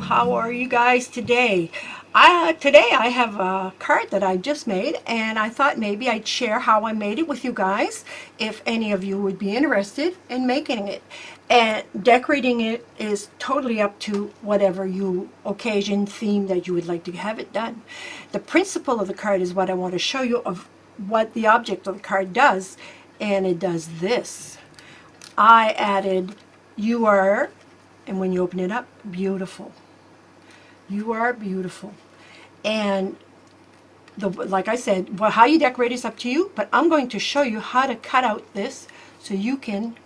how are you guys today? Today I have a card that I just made, and I thought maybe I'd share how I made it with you guys, if any of you would be interested in making it. And decorating it is totally up to whatever you occasion, theme that you would like to have it done. The principle of the card is what I want to show you of what the object of the card does, and it does this. I added "you are," and when you open it up, beautiful. You are beautiful. And like I said, well, how you decorate is up to you, but I'm going to show you how to cut out this so you can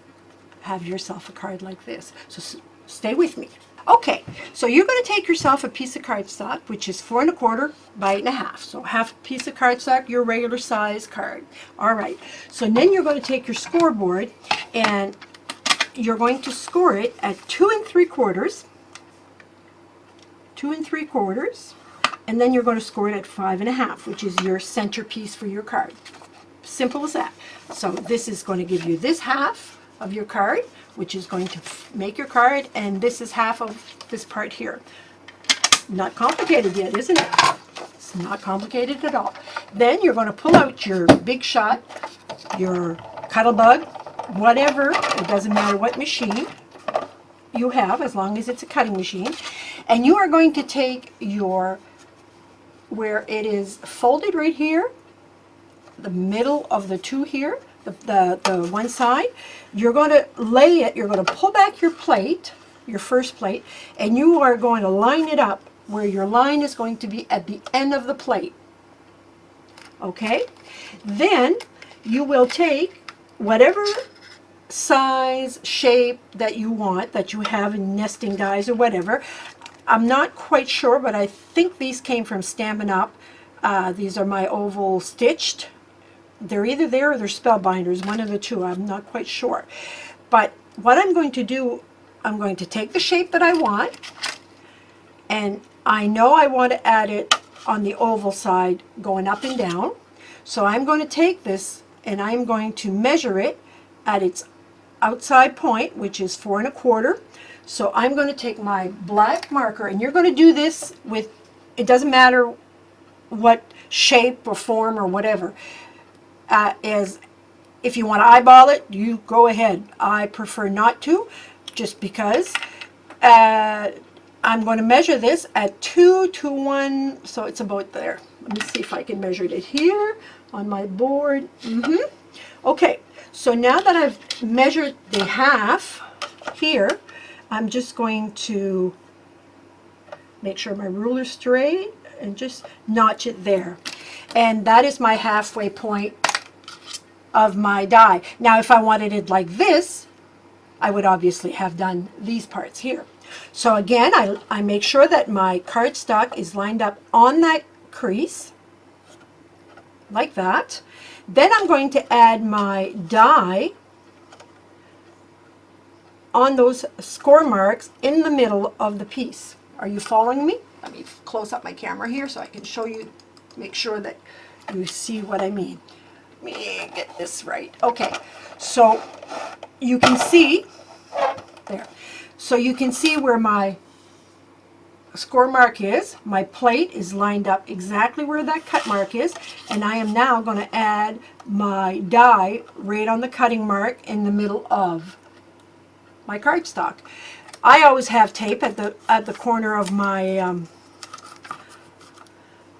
have yourself a card like this. So stay with me. Okay, so you're going to take yourself a piece of cardstock, which is 4¼ by 8½. So half a piece of cardstock, your regular size card. All right, so then you're going to take your scoreboard and you're going to score it at 2¾ 2¾ and then you're going to score it at 5½, which is your centerpiece for your card. Simple as that. So this is going to give you this half of your card, which is going to make your card, and this is half of this part here. Not complicated yet, isn't it? It's not complicated at all. Then you're going to pull out your Big Shot, your Cuttlebug, whatever, it doesn't matter what machine you have, as long as it's a cutting machine, and you are going to take your, where it is folded right here, the middle of the two here, the one side, you're going to lay it, you're going to pull back your plate, your first plate, and you are going to line it up where your line is going to be at the end of the plate. Okay? Then you will take whatever size, shape that you want, that you have in nesting dies or whatever. I'm not quite sure, but I think these came from Stampin' Up. These are my oval stitched. They're either there or they're Spellbinders, one of the two. I'm not quite sure. But what I'm going to do, I'm going to take the shape that I want, and I know I want to add it on the oval side going up and down. So I'm going to take this and I'm going to measure it at its outside point, which is 4¼ So I'm going to take my black marker, and you're going to do this with, it doesn't matter what shape or form or whatever. As if you want to eyeball it, you go ahead. I prefer not to, just because I'm going to measure this at 2:1, so it's about there. Let me see if I can measure it here on my board. Okay, so now that I've measured the half here, I'm just going to make sure my ruler's straight and just notch it there. And that is my halfway point of my die. Now if I wanted it like this, I would obviously have done these parts here. So again, I make sure that my cardstock is lined up on that crease, like that. Then I'm going to add my die on those score marks in the middle of the piece. Are you following me? Let me close up my camera here so I can show you, make sure that you see what I mean. Let me get this right. Okay, so you can see, there. So you can see where my score mark is. My plate is lined up exactly where that cut mark is, and I am now going to add my die right on the cutting mark in the middle of my cardstock. I always have tape at the corner of my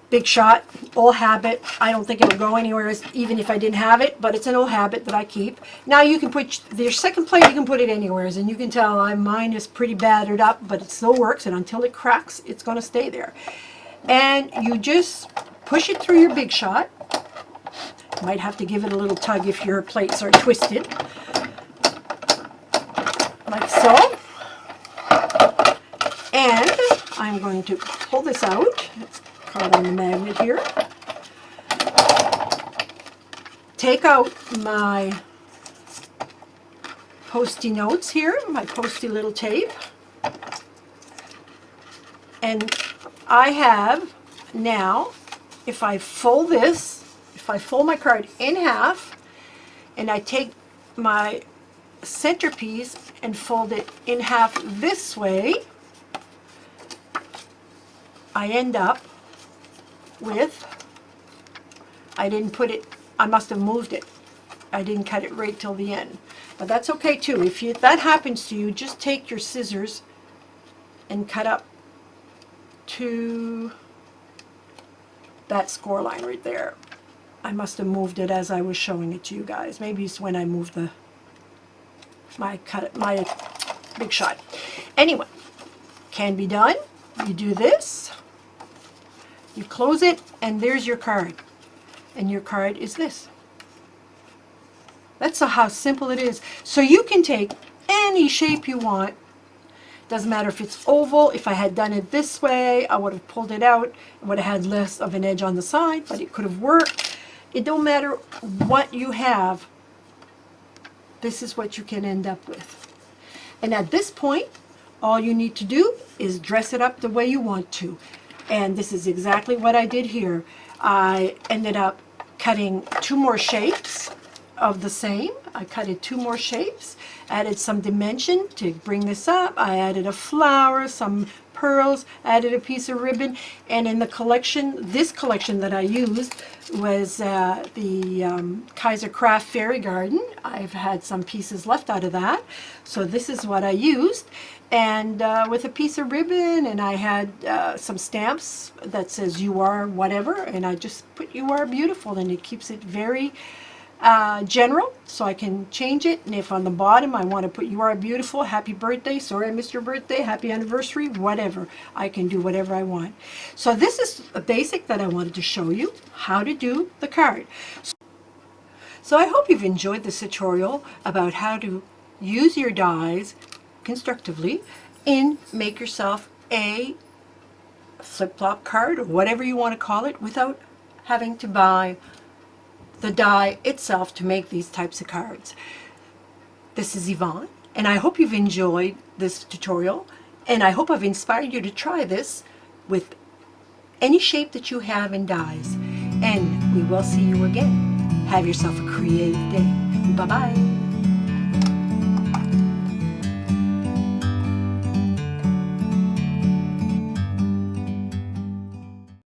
Big Shot, old habit. I don't think it would go anywhere even if I didn't have it, but it's an old habit that I keep. Now you can put your second plate, you can put it anywhere, and you can tell mine is pretty battered up, but it still works, and until it cracks, it's going to stay there. And you just push it through your Big Shot. You might have to give it a little tug if your plates are twisted, like so. And I'm going to pull this out. It's caught on the magnet here. Take out my Post-it notes here, my Post-it little tape. And I have now, if I fold this, if I fold my card in half, and I take my centerpiece and fold it in half this way, I end up with, I didn't put it, I must have moved it. I didn't cut it right till the end. But that's okay too. If that happens to you, just take your scissors and cut up to that score line right there. I must have moved it as I was showing it to you guys. Maybe it's when I moved my big shot. Anyway, can be done. You do this, you close it, and there's your card. And your card is this. That's how simple it is. So you can take any shape you want. Doesn't matter if it's oval. If I had done it this way, I would have pulled it out. It would have had less of an edge on the side, but it could have worked. It don't matter what you have. This is what you can end up with. And at this point, all you need to do is dress it up the way you want to. And this is exactly what I did here. I ended up cutting 2 more shapes of the same. I cut it 2 more shapes, added some dimension to bring this up. I added a flower, some pearls, added a piece of ribbon, and in the collection, this collection that I used was the Kaiser Craft Fairy Garden. I've had some pieces left out of that, so this is what I used. And with a piece of ribbon, and I had some stamps that says "You are whatever," and I just put "You are beautiful," and it keeps it very general, so I can change it. And if on the bottom I want to put "You are beautiful," "Happy birthday," "Sorry I missed your birthday," "Happy anniversary," whatever, I can do whatever I want. So this is a basic that I wanted to show you how to do the card. So I hope you've enjoyed this tutorial about how to use your dies constructively and make yourself a flip-flop card, or whatever you want to call it, without having to buy the die itself to make these types of cards. This is Yvonne, and I hope you've enjoyed this tutorial, and I hope I've inspired you to try this with any shape that you have in dies. And we will see you again. Have yourself a creative day. Bye-bye.